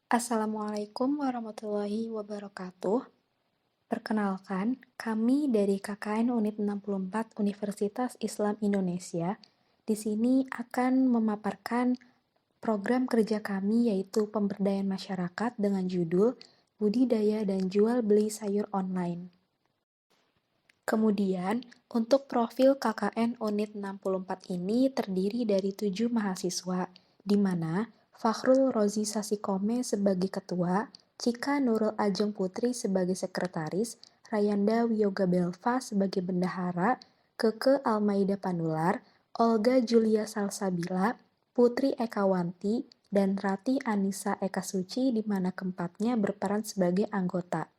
Assalamualaikum warahmatullahi wabarakatuh. Perkenalkan, kami dari KKN Unit 64 Universitas Islam Indonesia di sini akan memaparkan program kerja kami yaitu pemberdayaan masyarakat dengan judul Budidaya dan Jual Beli Sayur Online. Kemudian, untuk profil KKN Unit 64 ini terdiri dari 7 mahasiswa, di mana Fakhrul Rozi Sasikome sebagai ketua, Cika Nurul Ajeng Putri sebagai sekretaris, Rayanda Wiyoga Belva sebagai bendahara, Keke Almaida Panular, Olga Julia Salsabila, Putri Ekawanti, dan Rati Anissa Eka Suci di mana keempatnya berperan sebagai anggota.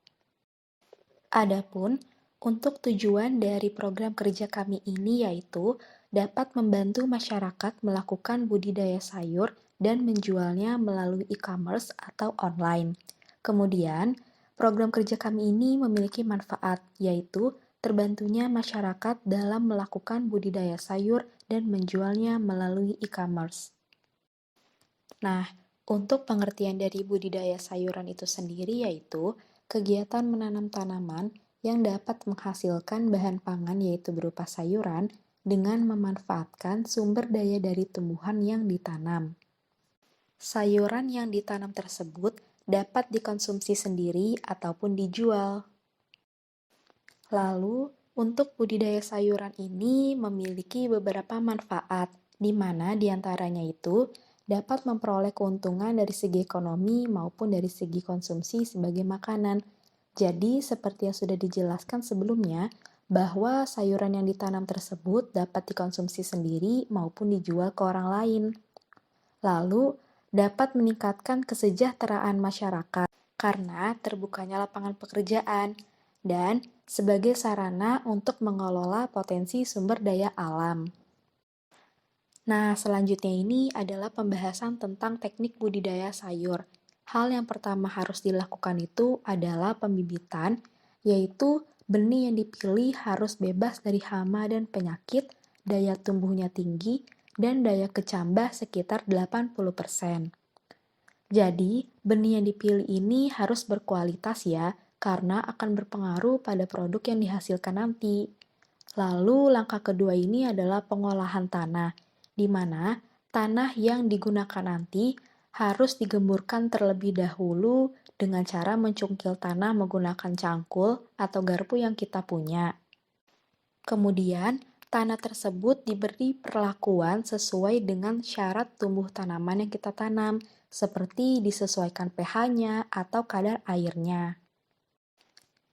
Adapun untuk tujuan dari program kerja kami ini yaitu dapat membantu masyarakat melakukan budidaya sayur dan menjualnya melalui e-commerce atau online. Kemudian, program kerja kami ini memiliki manfaat, yaitu terbantunya masyarakat dalam melakukan budidaya sayur dan menjualnya melalui e-commerce. Nah, untuk pengertian dari budidaya sayuran itu sendiri yaitu kegiatan menanam tanaman yang dapat menghasilkan bahan pangan yaitu berupa sayuran dengan memanfaatkan sumber daya dari tumbuhan yang ditanam. Sayuran yang ditanam tersebut dapat dikonsumsi sendiri ataupun dijual. Lalu, untuk budidaya sayuran ini memiliki beberapa manfaat, di mana diantaranya itu dapat memperoleh keuntungan dari segi ekonomi maupun dari segi konsumsi sebagai makanan. Jadi, seperti yang sudah dijelaskan sebelumnya, bahwa sayuran yang ditanam tersebut dapat dikonsumsi sendiri maupun dijual ke orang lain. Lalu, dapat meningkatkan kesejahteraan masyarakat karena terbukanya lapangan pekerjaan dan sebagai sarana untuk mengelola potensi sumber daya alam. Nah, selanjutnya ini adalah pembahasan tentang teknik budidaya sayur. Hal yang pertama harus dilakukan itu adalah pembibitan, yaitu benih yang dipilih harus bebas dari hama dan penyakit, daya tumbuhnya tinggi, dan daya kecambah sekitar 80%. Jadi, benih yang dipilih ini harus berkualitas ya, karena akan berpengaruh pada produk yang dihasilkan nanti. Lalu, langkah kedua ini adalah pengolahan tanah, di mana tanah yang digunakan nanti harus digemburkan terlebih dahulu dengan cara mencungkil tanah menggunakan cangkul atau garpu yang kita punya. Kemudian, tanah tersebut diberi perlakuan sesuai dengan syarat tumbuh tanaman yang kita tanam, seperti disesuaikan pH-nya atau kadar airnya.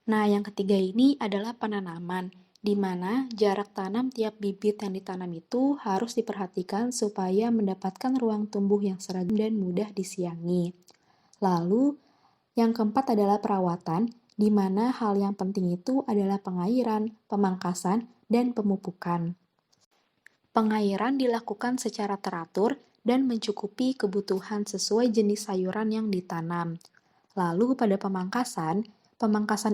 Nah, yang ketiga ini adalah penanaman, di mana jarak tanam tiap bibit yang ditanam itu harus diperhatikan supaya mendapatkan ruang tumbuh yang seragam dan mudah disiangi. Lalu, yang keempat adalah perawatan, di mana hal yang penting itu adalah pengairan, pemangkasan, dan pemupukan. Pengairan dilakukan secara teratur dan mencukupi kebutuhan sesuai jenis sayuran yang ditanam. Lalu pada pemangkasan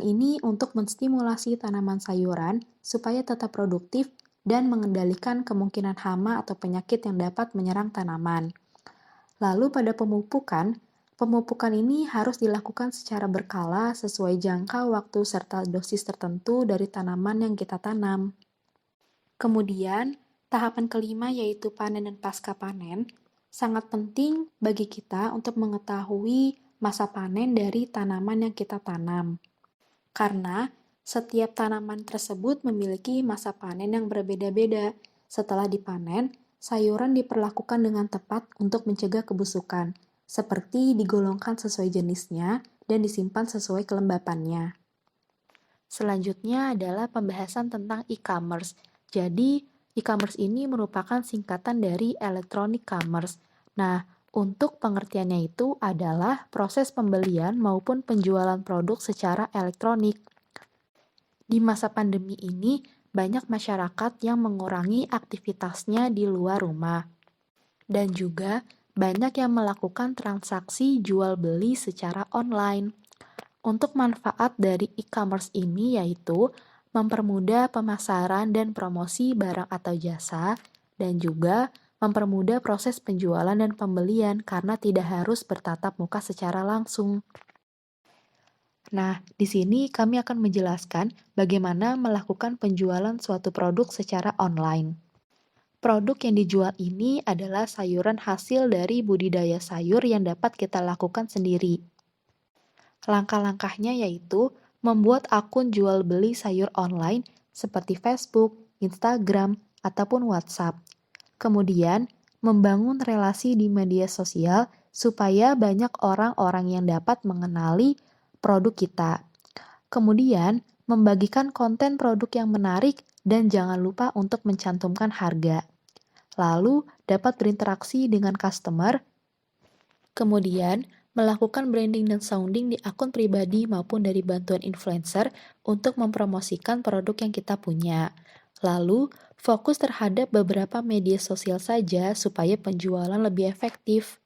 ini untuk menstimulasi tanaman sayuran supaya tetap produktif dan mengendalikan kemungkinan hama atau penyakit yang dapat menyerang tanaman. Lalu pada pemupukan ini harus dilakukan secara berkala sesuai jangka waktu serta dosis tertentu dari tanaman yang kita tanam. Kemudian, tahapan kelima yaitu panen dan pasca panen, sangat penting bagi kita untuk mengetahui masa panen dari tanaman yang kita tanam. Karena setiap tanaman tersebut memiliki masa panen yang berbeda-beda. Setelah dipanen, sayuran diperlakukan dengan tepat untuk mencegah kebusukan, seperti digolongkan sesuai jenisnya dan disimpan sesuai kelembapannya. Selanjutnya adalah pembahasan tentang e-commerce. Jadi, e-commerce ini merupakan singkatan dari electronic commerce. Nah, untuk pengertiannya itu adalah proses pembelian maupun penjualan produk secara elektronik. Di masa pandemi ini, banyak masyarakat yang mengurangi aktivitasnya di luar rumah. Dan juga banyak yang melakukan transaksi jual beli secara online. Untuk manfaat dari e-commerce ini yaitu mempermudah pemasaran dan promosi barang atau jasa, dan juga mempermudah proses penjualan dan pembelian karena tidak harus bertatap muka secara langsung. Nah, di sini kami akan menjelaskan bagaimana melakukan penjualan suatu produk secara online. Produk yang dijual ini adalah sayuran hasil dari budidaya sayur yang dapat kita lakukan sendiri. Langkah-langkahnya yaitu membuat akun jual beli sayur online seperti Facebook, Instagram, ataupun WhatsApp. Kemudian, membangun relasi di media sosial supaya banyak orang-orang yang dapat mengenali produk kita. Kemudian, membagikan konten produk yang menarik dan jangan lupa untuk mencantumkan harga. Lalu, dapat berinteraksi dengan customer. Kemudian, melakukan branding dan sounding di akun pribadi maupun dari bantuan influencer untuk mempromosikan produk yang kita punya. Lalu, fokus terhadap beberapa media sosial saja supaya penjualan lebih efektif.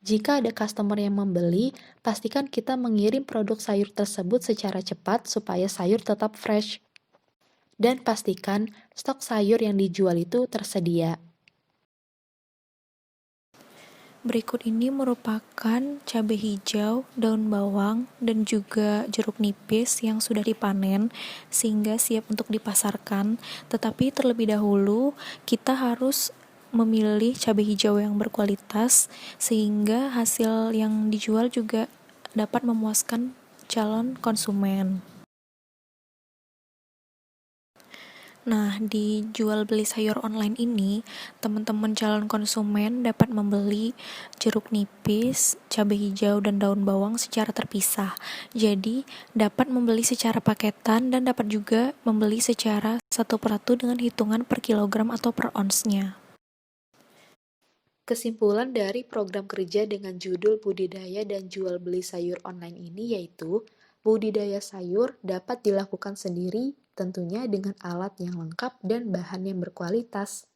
Jika ada customer yang membeli, pastikan kita mengirim produk sayur tersebut secara cepat supaya sayur tetap fresh. Dan pastikan stok sayur yang dijual itu tersedia. Berikut ini merupakan cabai hijau, daun bawang, dan juga jeruk nipis yang sudah dipanen sehingga siap untuk dipasarkan. Tetapi terlebih dahulu kita harus memilih cabai hijau yang berkualitas sehingga hasil yang dijual juga dapat memuaskan calon konsumen. Nah, di jual beli sayur online ini, teman-teman calon konsumen dapat membeli jeruk nipis, cabai hijau, dan daun bawang secara terpisah. Jadi, dapat membeli secara paketan dan dapat juga membeli secara satu persatu dengan hitungan per kilogram atau per onsnya. Kesimpulan dari program kerja dengan judul budidaya dan jual beli sayur online ini yaitu, budidaya sayur dapat dilakukan sendiri, tentunya dengan alat yang lengkap dan bahan yang berkualitas.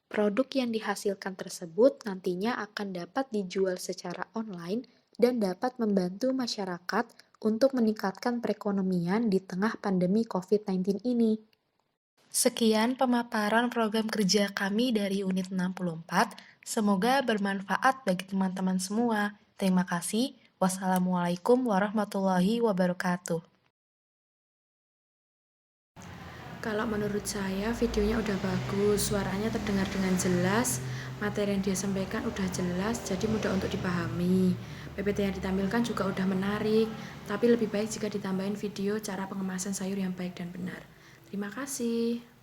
Produk yang dihasilkan tersebut nantinya akan dapat dijual secara online dan dapat membantu masyarakat untuk meningkatkan perekonomian di tengah pandemi COVID-19 ini. Sekian pemaparan program kerja kami dari Unit 64. Semoga bermanfaat bagi teman-teman semua. Terima kasih. Wassalamualaikum warahmatullahi wabarakatuh. Kalau menurut saya videonya udah bagus, suaranya terdengar dengan jelas, materi yang dia sampaikan udah jelas, jadi mudah untuk dipahami. PPT yang ditampilkan juga udah menarik, tapi lebih baik jika ditambahin video cara pengemasan sayur yang baik dan benar. Terima kasih.